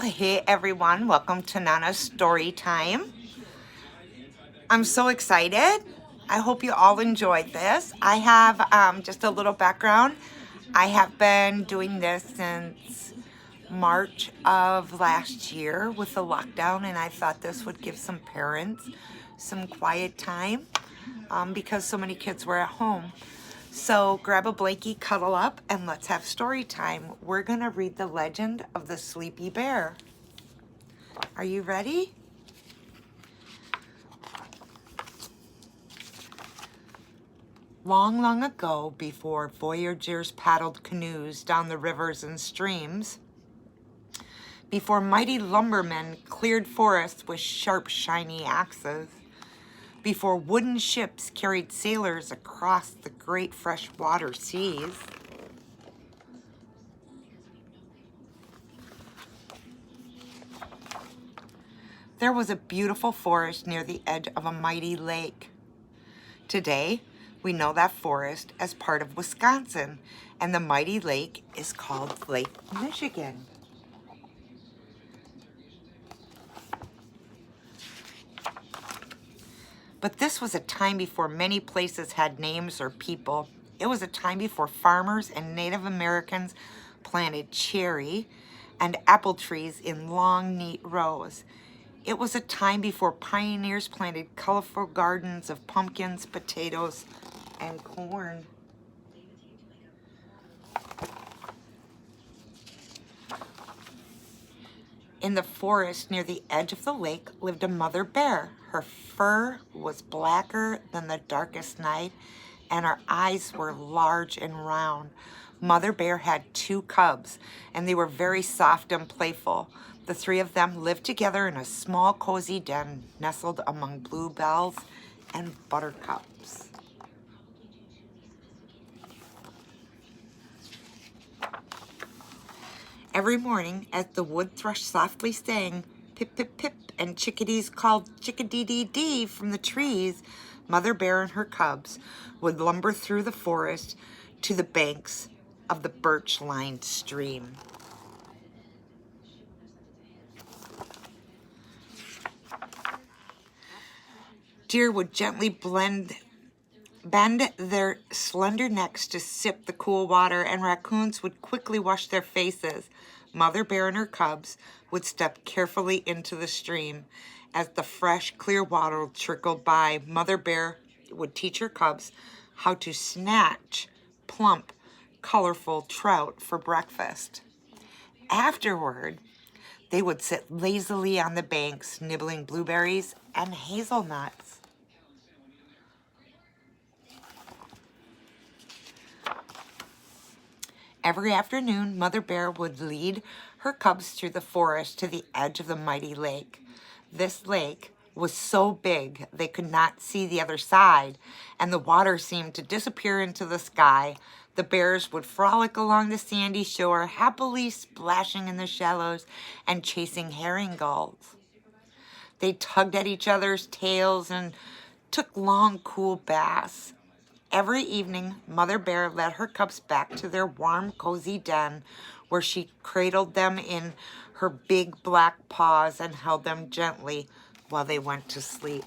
Hey everyone, welcome to Nana's Story Time. I'm so excited. I hope you all enjoyed this. I have just a little background. I have been doing this since March of last year with the lockdown, and I thought this would give some parents some quiet time because so many kids were at home. So grab a blankie, cuddle up, and let's have story time. We're going to read the legend of the Sleepy Bear. Are you ready? Long, long ago, before voyagers paddled canoes down the rivers and streams, before mighty lumbermen cleared forests with sharp, shiny axes, before wooden ships carried sailors across the great freshwater seas, there was a beautiful forest near the edge of a mighty lake. Today, we know that forest as part of Wisconsin, and the mighty lake is called Lake Michigan. But this was a time before many places had names or people. It was a time before farmers and Native Americans planted cherry and apple trees in long, neat rows. It was a time before pioneers planted colorful gardens of pumpkins, potatoes, and corn. In the forest near the edge of the lake lived a mother bear. Her fur was blacker than the darkest night, and her eyes were large and round. Mother Bear had 2 cubs, and they were very soft and playful. The 3 of them lived together in a small, cozy den nestled among bluebells and buttercups. Every morning, as the wood thrush softly sang, pip, pip, pip, and chickadees called chickadee-dee-dee from the trees, Mother Bear and her cubs would lumber through the forest to the banks of the birch-lined stream. Deer would gently bend their slender necks to sip the cool water, and raccoons would quickly wash their faces. Mother Bear and her cubs would step carefully into the stream. As the fresh, clear water trickled by, Mother Bear would teach her cubs how to snatch plump, colorful trout for breakfast. Afterward, they would sit lazily on the banks, nibbling blueberries and hazelnuts. Every afternoon, Mother Bear would lead her cubs through the forest to the edge of the mighty lake. This lake was so big they could not see the other side, and the water seemed to disappear into the sky. The bears would frolic along the sandy shore, happily splashing in the shallows and chasing herring gulls. They tugged at each other's tails and took long, cool baths. Every evening, Mother Bear led her cubs back to their warm, cozy den, where she cradled them in her big black paws and held them gently while they went to sleep.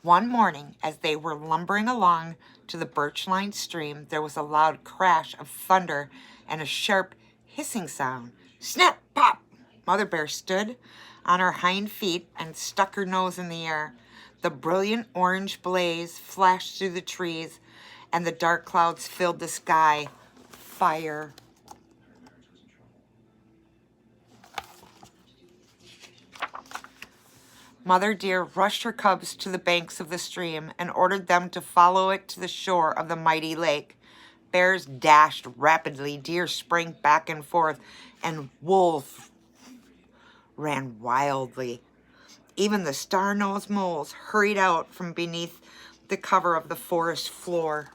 One morning, as they were lumbering along to the birch-lined stream, there was a loud crash of thunder and a sharp hissing sound. Snap, pop! Mother Bear stood on her hind feet and stuck her nose in the air. The brilliant orange blaze flashed through the trees, and the dark clouds filled the sky. Fire. Mother Deer rushed her cubs to the banks of the stream and ordered them to follow it to the shore of the mighty lake. Bears dashed rapidly, deer sprang back and forth, and wolves ran wildly. Even the star-nosed moles hurried out from beneath the cover of the forest floor.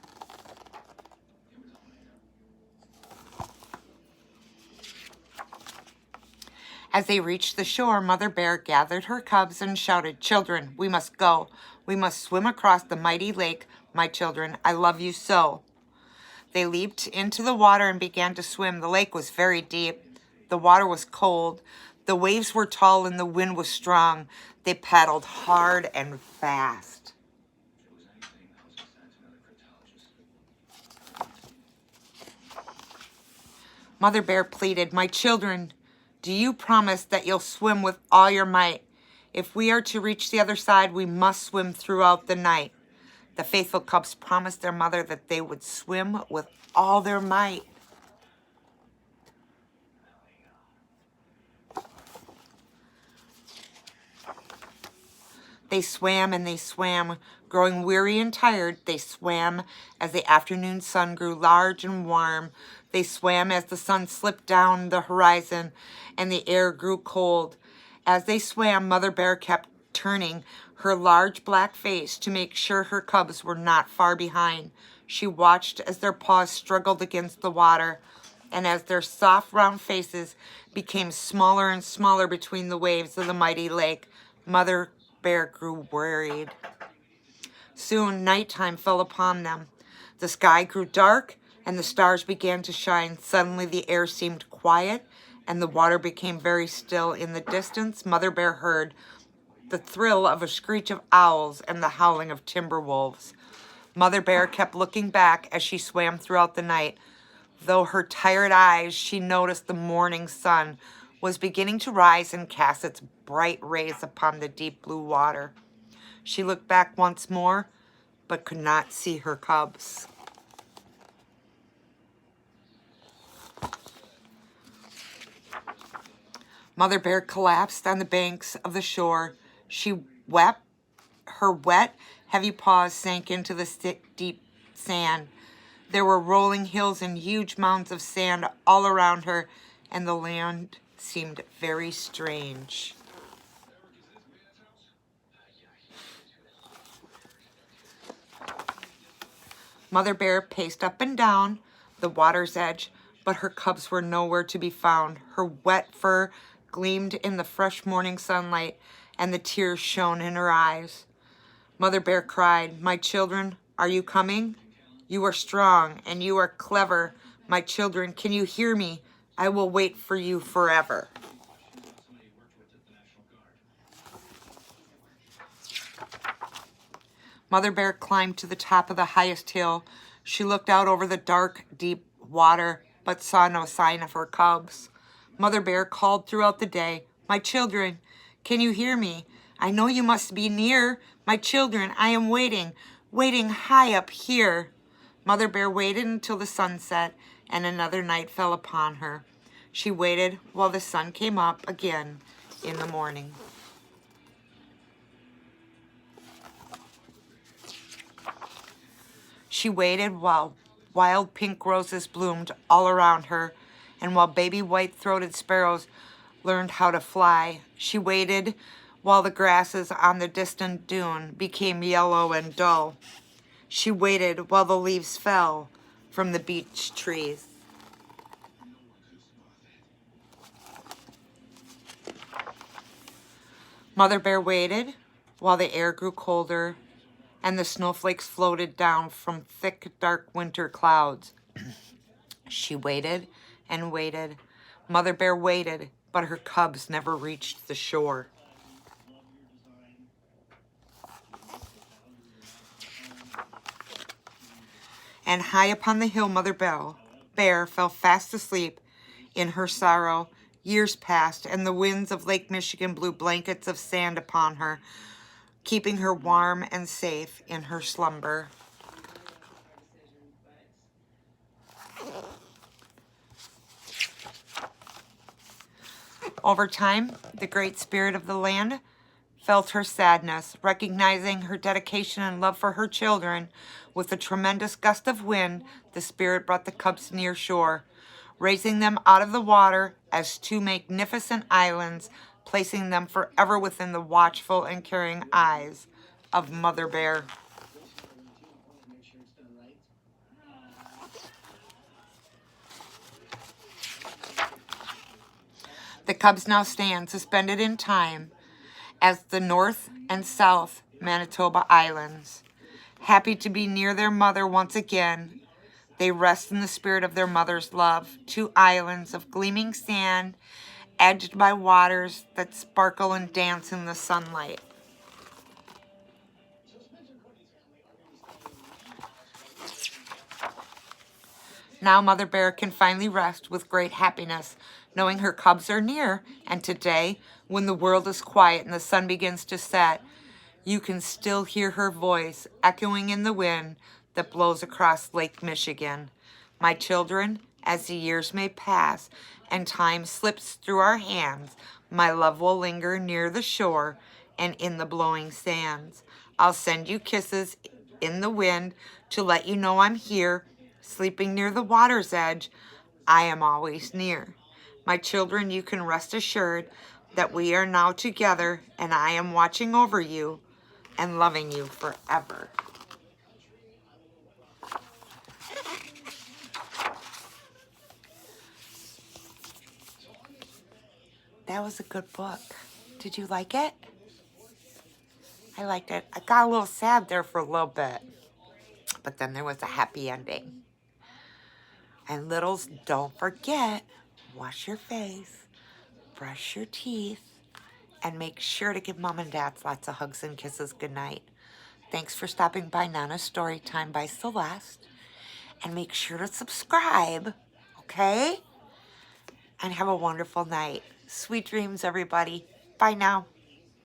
As they reached the shore, Mother Bear gathered her cubs and shouted, "Children, we must go. We must swim across the mighty lake. My children, I love you so." They leaped into the water and began to swim. The lake was very deep. The water was cold. The waves were tall and the wind was strong. They paddled hard and fast. Mother Bear pleaded, "My children, do you promise that you'll swim with all your might? If we are to reach the other side, we must swim throughout the night." The faithful cubs promised their mother that they would swim with all their might. They swam and they swam. Growing weary and tired, they swam as the afternoon sun grew large and warm. They swam as the sun slipped down the horizon and the air grew cold. As they swam, Mother Bear kept turning her large black face to make sure her cubs were not far behind. She watched as their paws struggled against the water, and as their soft round faces became smaller and smaller between the waves of the mighty lake, Mother Bear grew worried. Soon nighttime fell upon them. The sky grew dark and the stars began to shine. Suddenly the air seemed quiet and the water became very still. In the distance, Mother Bear heard the thrill of a screech of owls and the howling of timber wolves. Mother Bear kept looking back as she swam throughout the night. Though her tired eyes, she noticed the morning sun was beginning to rise and cast its bright rays upon the deep blue water. She looked back once more, but could not see her cubs. Mother Bear collapsed on the banks of the shore. She wept. Her wet, heavy paws sank into the deep sand. There were rolling hills and huge mounds of sand all around her, and the land seemed very strange. Mother Bear paced up and down the water's edge, but her cubs were nowhere to be found. Her wet fur gleamed in the fresh morning sunlight, and the tears shone in her eyes. Mother Bear cried, "My children, are you coming? You are strong and you are clever. My children, can you hear me? I will wait for you forever." Mother Bear climbed to the top of the highest hill. She looked out over the dark, deep water, but saw no sign of her cubs. Mother Bear called throughout the day, "My children, can you hear me? I know you must be near. My children, I am waiting high up here." Mother Bear waited until the sun set and another night fell upon her. She waited while the sun came up again in the morning. She waited while wild pink roses bloomed all around her, and while baby white-throated sparrows learned how to fly. She waited while the grasses on the distant dune became yellow and dull. She waited while the leaves fell from the beech trees. Mother Bear waited while the air grew colder and the snowflakes floated down from thick, dark winter clouds. She waited and waited. Mother Bear waited, but her cubs never reached the shore. And high upon the hill, Mother Bear fell fast asleep in her sorrow. Years passed, and the winds of Lake Michigan blew blankets of sand upon her, keeping her warm and safe in her slumber. Over time, the Great Spirit of the land felt her sadness, recognizing her dedication and love for her children. With a tremendous gust of wind, the Spirit brought the cubs near shore, raising them out of the water as two magnificent islands, placing them forever within the watchful and caring eyes of Mother Bear. The cubs now stand suspended in time as the North and South Manitoba Islands. Happy to be near their mother once again, They rest in the spirit of their mother's love, 2 islands of gleaming sand, edged by waters that sparkle and dance in the sunlight. Now Mother Bear can finally rest with great happiness, knowing her cubs are near, and today, when the world is quiet and the sun begins to set, you can still hear her voice echoing in the wind that blows across Lake Michigan. My children, as the years may pass and time slips through our hands, my love will linger near the shore and in the blowing sands. I'll send you kisses in the wind to let you know I'm here, sleeping near the water's edge. I am always near. My children, you can rest assured that we are now together and I am watching over you and loving you forever. That was a good book. Did you like it? I liked it. I got a little sad there for a little bit, but then there was a happy ending. And littles, don't forget, wash your face, brush your teeth, and make sure to give Mom and Dad lots of hugs and kisses goodnight. Thanks for stopping by Nana's Storytime by Celeste. And make sure to subscribe, okay? And have a wonderful night. Sweet dreams, everybody. Bye now.